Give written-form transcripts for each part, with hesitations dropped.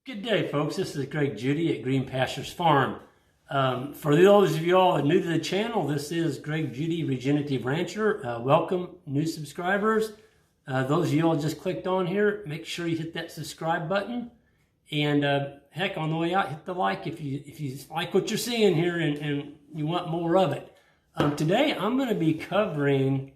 Good day, folks. This is Judy at Green Pastures Farm. For those of you all new to the channel, this is Judy, Regenerative Rancher. Welcome, new subscribers. Those of you all just clicked on here, make sure you hit that subscribe button. And heck, on the way out, hit the like if you like what you're seeing here and you want more of it. Today, I'm going to be covering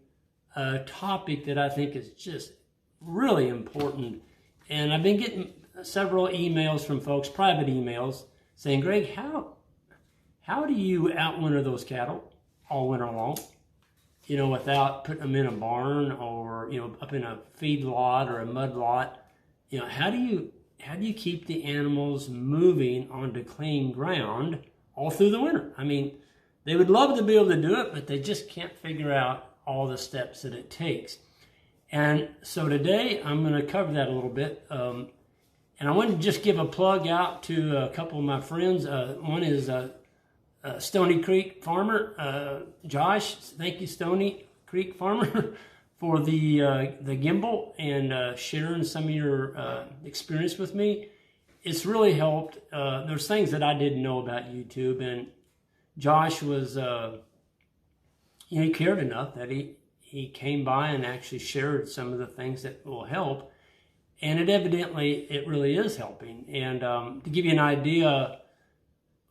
a topic that I think is just really important. And I've been getting several emails from folks, private emails, saying, Greg, how do you outwinter those cattle all winter long, without putting them in a barn or, up in a feed lot or a mud lot? How do you keep the animals moving onto clean ground all through the winter? I mean, they would love to be able to do it, but they just can't figure out all the steps that it takes. And so today I'm going to cover that a little bit. And I want to just give a plug out to a couple of my friends. One is Stony Creek Farmer, Josh. Thank you, Stony Creek Farmer, for the gimbal and sharing some of your experience with me. It's really helped. There's things that I didn't know about YouTube, and Josh was, he cared enough that he came by and actually shared some of the things that will help. And it really is helping. And to give you an idea,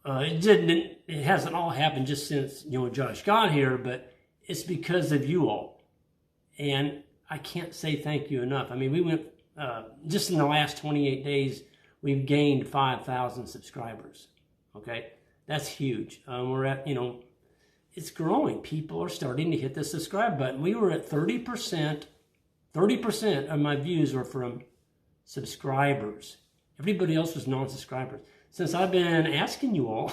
it hasn't all happened just since, Josh got here, but it's because of you all. And I can't say thank you enough. I mean, we went, just in the last 28 days, we've gained 5,000 subscribers, okay? That's huge. We're at, it's growing. People are starting to hit the subscribe button. We were at 30% of my views were from subscribers. Everybody else was non-subscribers. Since I've been asking you all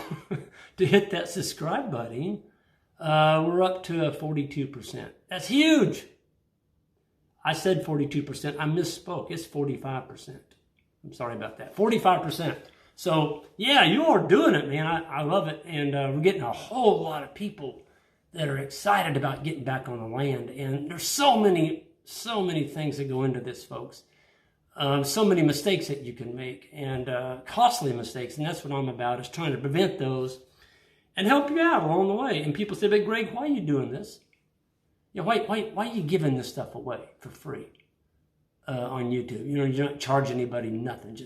to hit that subscribe button, we're up to 42%. That's huge. I said 42%. I misspoke. It's 45%. I'm sorry about that. 45%. So, yeah, you are doing it, man. I love it. And we're getting a whole lot of people that are excited about getting back on the land. And there's so many things that go into this, folks. So many mistakes that you can make, and costly mistakes, and that's what I'm about, is trying to prevent those and help you out along the way. And people say, but Greg, why are you doing this? Why are you giving this stuff away for free on YouTube? You're not charging anybody nothing,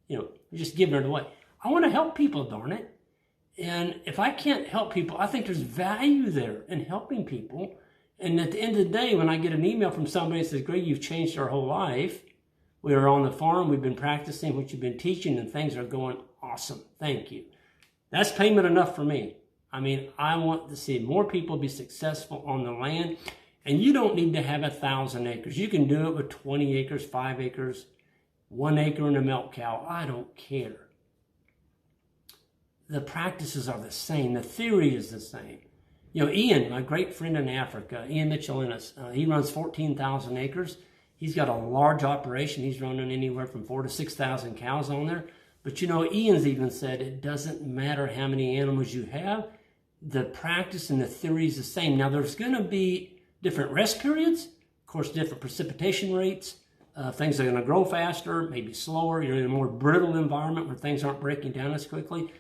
you're just giving it away. I want to help people, darn it. And if I can't help people, I think there's value there in helping people. And at the end of the day, when I get an email from somebody that says, Greg, you've changed our whole life. We are on the farm. We've been practicing what you've been teaching, and things are going awesome. Thank you. That's payment enough for me. I mean, I want to see more people be successful on the land. And you don't need to have 1,000 acres. You can do it with 20 acres, 5 acres, 1 acre and a milk cow. I don't care. The practices are the same. The theory is the same. Ian, my great friend in Africa, Ian Michelinus, he runs 14,000 acres. He's got a large operation. He's running anywhere from 4,000 to 6,000 cows on there. But Ian's even said it doesn't matter how many animals you have. The practice and the theory is the same. Now, there's going to be different rest periods, of course, different precipitation rates. Things are going to grow faster, maybe slower. You're in a more brittle environment where things aren't breaking down as quickly.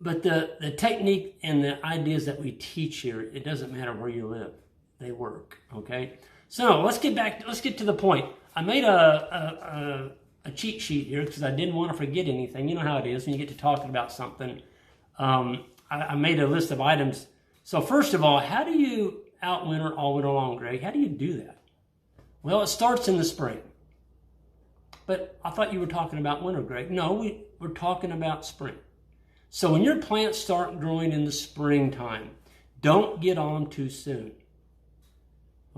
But the technique and the ideas that we teach here, it doesn't matter where you live. They work, okay? So let's get to the point. I made a cheat sheet here because I didn't want to forget anything. You know how it is when you get to talking about something. I made a list of items. So first of all, how do you outwinter all winter long, Greg? How do you do that? Well, it starts in the spring. But I thought you were talking about winter, Greg. No, we're talking about spring. So when your plants start growing in the springtime, don't get on too soon.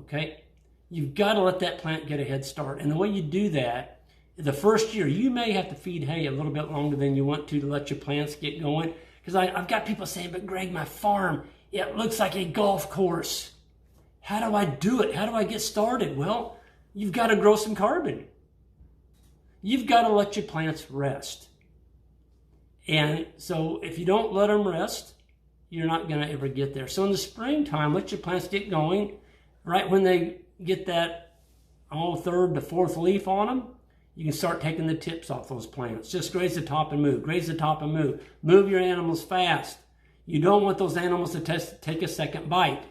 Okay? You've got to let that plant get a head start. And the way you do that, the first year, you may have to feed hay a little bit longer than you want to let your plants get going. Because I've got people saying, but Greg, my farm, it looks like a golf course. How do I do it? How do I get started? Well, you've got to grow some carbon. You've got to let your plants rest. And so if you don't let them rest, you're not going to ever get there. So in the springtime, let your plants get going. Right when they get that third to fourth leaf on them, you can start taking the tips off those plants. Just graze the top and move. Graze the top and move. Move your animals fast. You don't want those animals to take a second bite,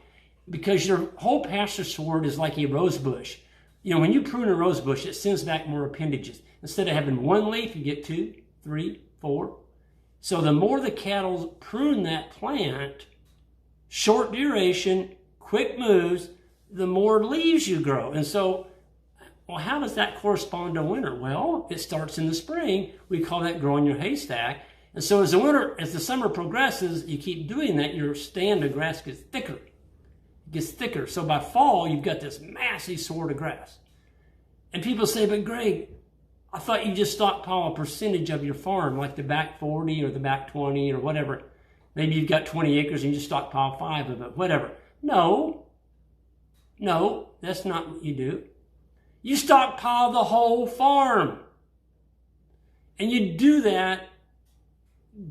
because your whole pasture sward is like a rose bush. You know, when you prune a rose bush, it sends back more appendages. Instead of having one leaf, you get 2, 3, 4. So the more the cattle prune that plant, short duration, quick moves, the more leaves you grow. And so, well, how does that correspond to winter? Well, it starts in the spring. We call that growing your haystack. And so as the summer progresses, you keep doing that, your stand of grass gets thicker. It gets thicker. So by fall, you've got this massive sward of grass. And people say, but Greg, I thought you just stockpile a percentage of your farm, like the back 40 or the back 20 or whatever. Maybe you've got 20 acres and you just stockpile 5 of it, whatever. No, that's not what you do. You stockpile the whole farm. And you do that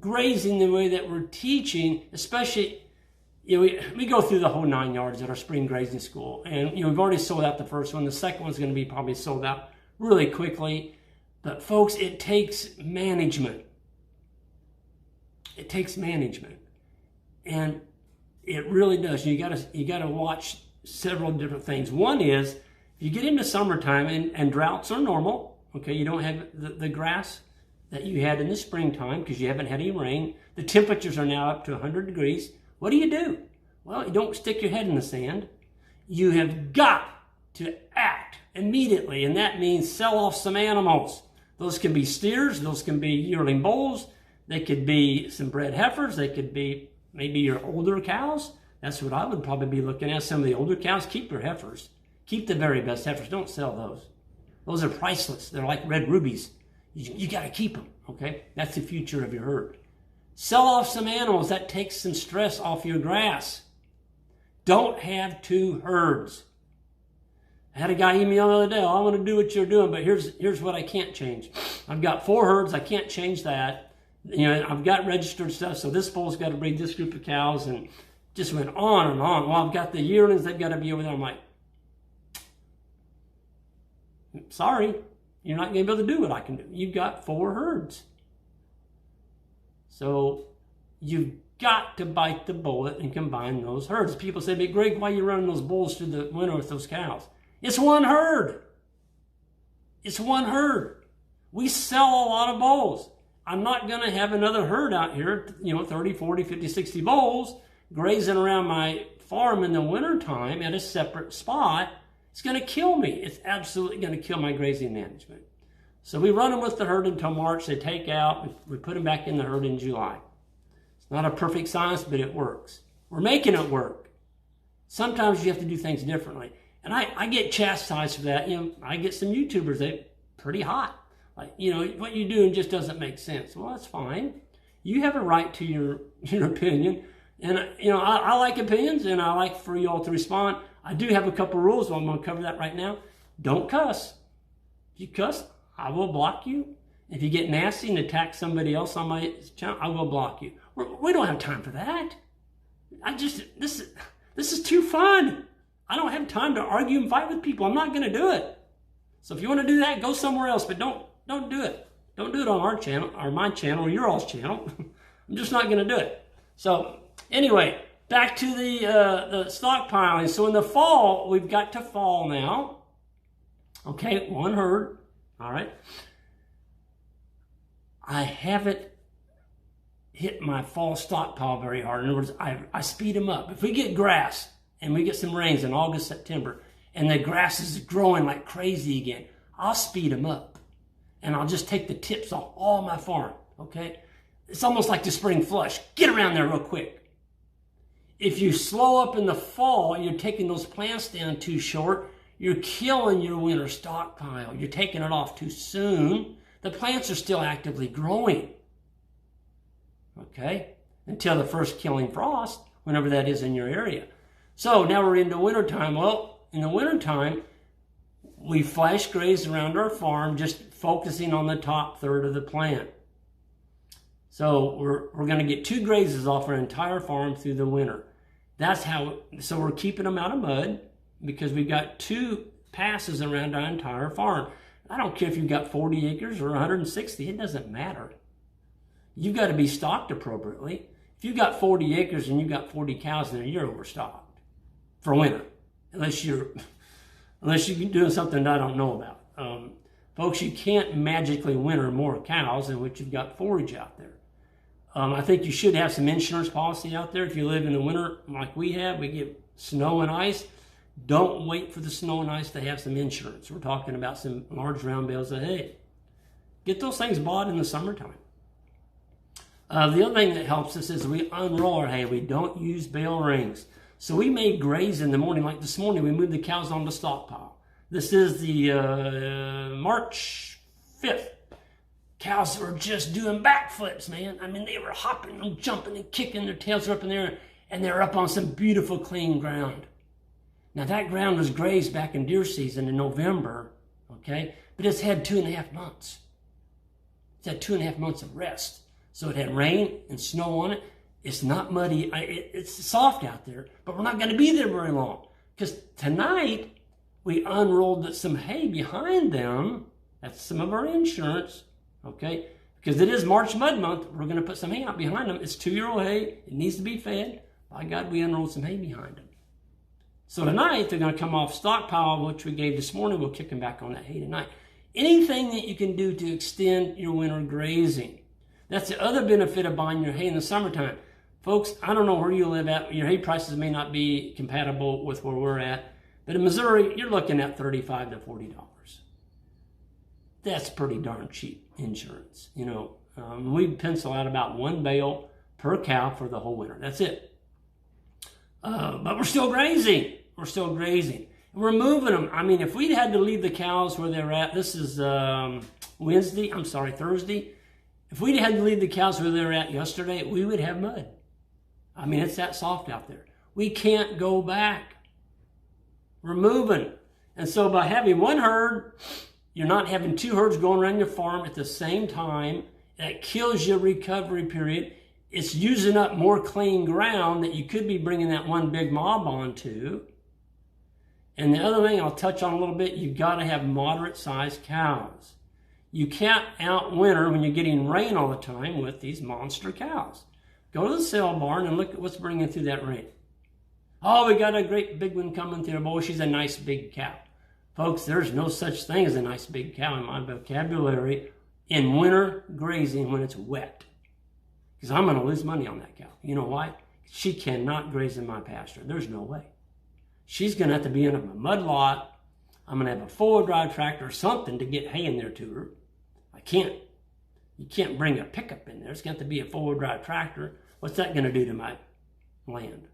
grazing the way that we're teaching, especially, you know, we go through the whole 9 yards at our spring grazing school. And, you know, we've already sold out the first one. The second one's going to be probably sold out really quickly. But folks, it takes management. It takes management. And it really does. You gotta watch several different things. One is, if you get into summertime and droughts are normal, okay, you don't have the grass that you had in the springtime because you haven't had any rain. The temperatures are now up to 100 degrees. What do? Well, you don't stick your head in the sand. You have got to act immediately, and that means sell off some animals. Those can be steers, those can be yearling bulls, they could be some bred heifers, they could be maybe your older cows. That's what I would probably be looking at. Some of the older cows, keep your heifers. Keep the very best heifers. Don't sell those. Those are priceless. They're like red rubies. You got to keep them, okay? That's the future of your herd. Sell off some animals. That takes some stress off your grass. Don't have 2 herds. I had a guy email the other day, I want to do what you're doing, but here's what I can't change. I've got 4 herds. I can't change that. You know, I've got registered stuff, so this bull's got to breed this group of cows, and just went on and on. Well, I've got the yearlings. They've got to be over there. I'm like, sorry, you're not going to be able to do what I can do. You've got 4 herds. So you've got to bite the bullet and combine those herds. People say, but Greg, why are you running those bulls through the winter with those cows? It's one herd. It's one herd. We sell a lot of bulls. I'm not going to have another herd out here, 30, 40, 50, 60 bulls grazing around my farm in the wintertime at a separate spot. It's going to kill me. It's absolutely going to kill my grazing management. So we run them with the herd until March. They take out. We put them back in the herd in July. It's not a perfect science, but it works. We're making it work. Sometimes you have to do things differently. And I get chastised for that. I get some YouTubers, they're pretty hot. Like, what you're doing just doesn't make sense. Well, that's fine. You have a right to your opinion. And, I like opinions, and I like for you all to respond. I do have a couple rules, so I'm going to cover that right now. Don't cuss. If you cuss, I will block you. If you get nasty and attack somebody else on my channel, I will block you. We don't have time for that. This is too fun. I don't have time to argue and fight with people. I'm not going to do it. So if you want to do that, go somewhere else, but don't do it. Don't do it on our channel, or my channel, or your all's channel. I'm just not going to do it. So anyway, back to the stockpiling. So in the fall, we've got to fall now. Okay, 1 herd. All right. I haven't hit my fall stockpile very hard. In other words, I speed them up. If we get grass and we get some rains in August, September, and the grass is growing like crazy again, I'll speed them up. And I'll just take the tips off all my farm, okay? It's almost like the spring flush. Get around there real quick. If you slow up in the fall, you're taking those plants down too short, you're killing your winter stockpile. You're taking it off too soon. The plants are still actively growing, okay? Until the first killing frost, whenever that is in your area. So now we're into wintertime. Well, in the wintertime, we flash graze around our farm, just focusing on the top third of the plant. So we're going to get 2 grazes off our entire farm through the winter. So we're keeping them out of mud because we've got 2 passes around our entire farm. I don't care if you've got 40 acres or 160, it doesn't matter. You've got to be stocked appropriately. If you've got 40 acres and you've got 40 cows in there, you're overstocked for winter, unless you're doing something that I don't know about. Folks, you can't magically winter more cows than what you've got forage out there. I think you should have some insurance policy out there. If you live in the winter like we have, we get snow and ice. Don't wait for the snow and ice to have some insurance. We're talking about some large round bales of hay. Get those things bought in the summertime. The other thing that helps us is we unroll our hay. We don't use bale rings. So we may graze in the morning. Like this morning, we moved the cows on the stockpile. This is the March 5th. Cows were just doing backflips, man. I mean, they were hopping and jumping and kicking. Their tails were up in there, and they were up on some beautiful, clean ground. Now, that ground was grazed back in deer season in November, okay? But it's had 2.5 months. It's had 2.5 months of rest. So it had rain and snow on it. It's not muddy. It's soft out there, but we're not going to be there very long. Because tonight, we unrolled some hay behind them. That's some of our insurance, okay? Because it is March mud month. We're going to put some hay out behind them. It's 2-year-old hay. It needs to be fed. By God, we unrolled some hay behind them. So tonight, they're going to come off stockpile, which we gave this morning. We'll kick them back on that hay tonight. Anything that you can do to extend your winter grazing. That's the other benefit of buying your hay in the summertime. Folks, I don't know where you live at. Your hay prices may not be compatible with where we're at. But in Missouri, you're looking at $35 to $40. That's pretty darn cheap insurance. You know, we pencil out about 1 bale per cow for the whole winter. That's it. But we're still grazing. We're still grazing. We're moving them. I mean, if we'd had to leave the cows where they're at, this is Thursday. If we'd had to leave the cows where they're at yesterday, we would have mud. I mean, it's that soft out there. We can't go back. We're moving. And so by having one herd, you're not having 2 herds going around your farm at the same time. That kills your recovery period. It's using up more clean ground that you could be bringing that one big mob onto. And the other thing I'll touch on a little bit, you've got to have moderate-sized cows. You can't outwinter when you're getting rain all the time with these monster cows. Go to the sale barn and look at what's bringing through that rain. Oh, we got a great big one coming through. Boy, she's a nice big cow. Folks, there's no such thing as a nice big cow in my vocabulary in winter grazing when it's wet. Because I'm going to lose money on that cow. You know why? She cannot graze in my pasture. There's no way. She's going to have to be in a mud lot. I'm going to have a four-wheel drive tractor or something to get hay in there to her. You can't bring a pickup in there. It's going to have to be a four-wheel drive tractor. What's that going to do to my land?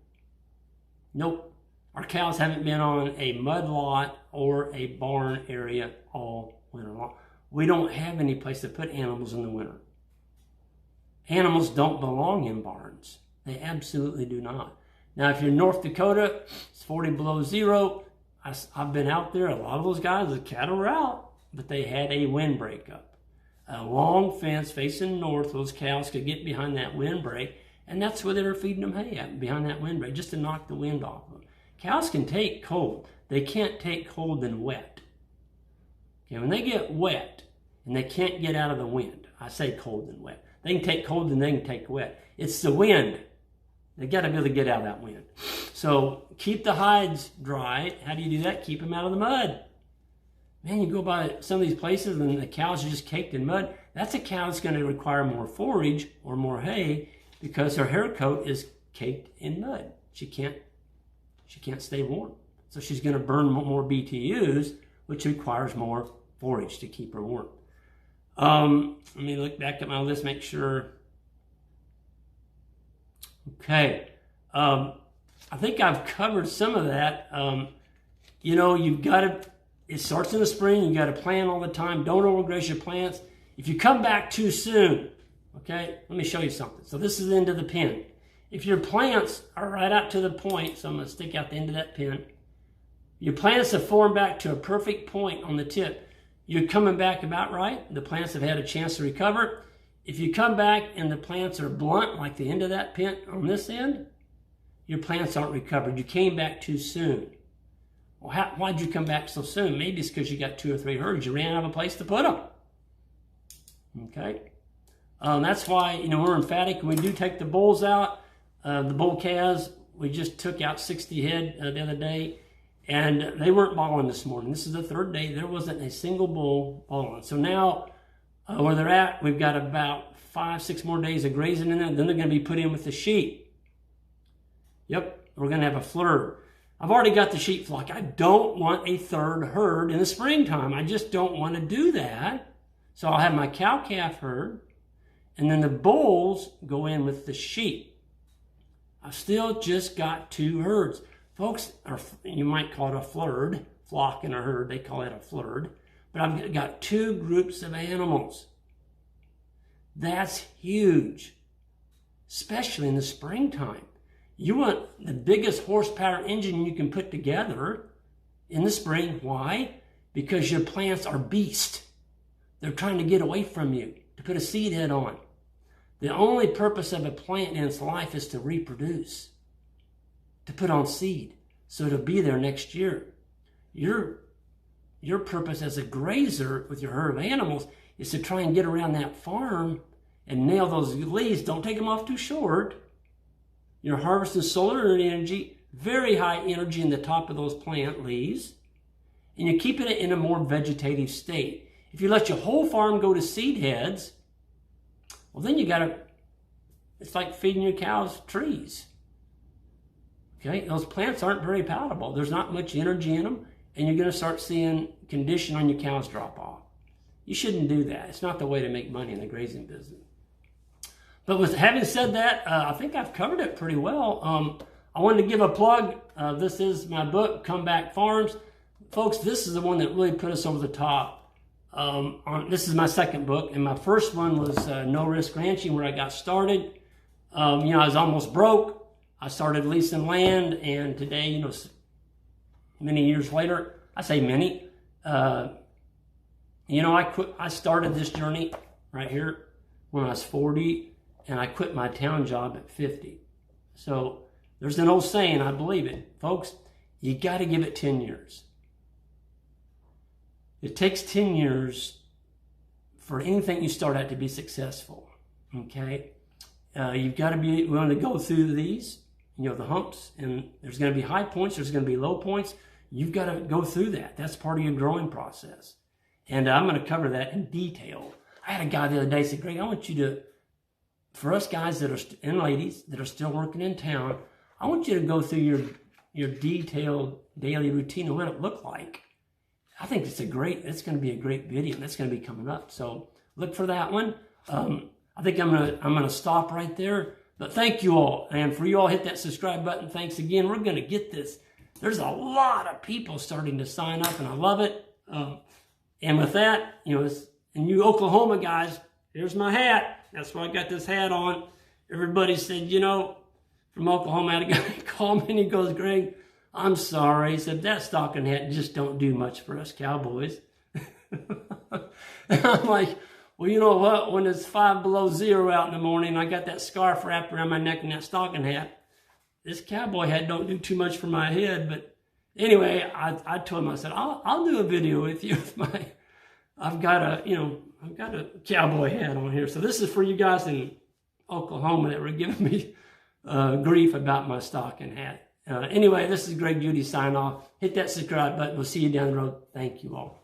Nope. Our cows haven't been on a mud lot or a barn area all winter long. We don't have any place to put animals in the winter. Animals don't belong in barns. They absolutely do not. Now, if you're in North Dakota, it's 40 below zero. I've been out there. A lot of those guys, the cattle were out, but they had a windbreak up. A long fence facing north. Those cows could get behind that windbreak, and that's where they were feeding them hay at, behind that windbreak, just to knock the wind off them. Cows can take cold. They can't take cold and wet. Okay, when they get wet and they can't get out of the wind, I say cold and wet. They can take cold and they can take wet. It's the wind. They got to be able to get out of that wind. So keep the hides dry. How do you do that? Keep them out of the mud. Man, you go by some of these places and the cows are just caked in mud. That's a cow that's going to require more forage or more hay because her hair coat is caked in mud. She can't stay warm. So she's going to burn more BTUs, which requires more forage to keep her warm. Let me look back at my list, make sure. Okay. I think I've covered some of that. You know, you've got to, it starts in the spring. You've got to plant all the time. Don't overgraze your plants. If you come back too soon, okay, let me show you something. So this is the end of the pin. If your plants are right out to the point, so I'm going to stick out the end of that pin. Your plants have formed back to a perfect point on the tip. You're coming back about right. The plants have had a chance to recover. If you come back and the plants are blunt, like the end of that pin on this end, your plants aren't recovered. You came back too soon. Well, why'd you come back so soon? Maybe it's because you got 2 or 3 herds. You ran out of a place to put them. Okay. That's why, we're emphatic. When we do take the bulls out, the bull calves, we just took out 60 head the other day, and they weren't balling this morning. This is the 3rd day. There wasn't a single bull balling. So now, where they're at, we've got about 5-6 more days of grazing in there. Then they're going to be put in with the sheep. Yep, we're going to have a flurry. I've already got the sheep flock. I don't want a 3rd herd in the springtime. I just don't want to do that. So I'll have my cow-calf herd, and then the bulls go in with the sheep. I've still just got 2 herds. Folks, or you might call it a flurd, flock and a herd. They call it a flurd. But I've got 2 groups of animals. That's huge, especially in the springtime. You want the biggest horsepower engine you can put together in the spring. Why? Because your plants are beasts. They're trying to get away from you, to put a seed head on. The only purpose of a plant in its life is to reproduce, to put on seed, so it'll be there next year. Your purpose as a grazer with your herd of animals is to try and get around that farm and nail those leaves. Don't take them off too short. You're harvesting solar energy, very high energy in the top of those plant leaves, and you're keeping it in a more vegetative state. If you let your whole farm go to seed heads, well, then it's like feeding your cows trees. Okay, those plants aren't very palatable. There's not much energy in them, and you're going to start seeing condition on your cows drop off. You shouldn't do that. It's not the way to make money in the grazing business. But with having said that, I think I've covered it pretty well. I wanted to give a plug. This is my book, Come Back Farms. Folks, this is the one that really put us over the top. This is my 2nd book, and my first one was No Risk Ranching, where I got started. I was almost broke. I started leasing land, and today, many years later, I say many, I started this journey right here when I was 40, and I quit my town job at 50. So there's an old saying, I believe it. Folks, you got to give it 10 years. It takes 10 years for anything you start at to be successful, okay? You've got to be willing to go through these, the humps, and there's going to be high points, there's going to be low points. You've got to go through that. That's part of your growing process. And I'm going to cover that in detail. I had a guy the other day say, Greg, I want you to, for us guys that are, and ladies that are still working in town, I want you to go through your detailed daily routine and what it looked like. I think it's going to be a great video, and that's going to be coming up. So look for that one. I think I'm gonna stop right there. But thank you all, and for you all, hit that subscribe button. Thanks again. We're gonna get this. There's a lot of people starting to sign up, and I love it. And with that, and you Oklahoma guys, here's my hat. That's why I got this hat on. Everybody said, from Oklahoma, I had a guy call me and he goes, Greg, I'm sorry. He said, that stocking hat just don't do much for us cowboys. And I'm like, well, you know what? When it's 5 below 0 out in the morning, I got that scarf wrapped around my neck and that stocking hat. This cowboy hat don't do too much for my head. But anyway, I told him, I said, I'll do a video with you with I've got a cowboy hat on here. So this is for you guys in Oklahoma that were giving me grief about my stocking hat. Anyway, this is Greg Judy signing off. Hit that subscribe button. We'll see you down the road. Thank you all.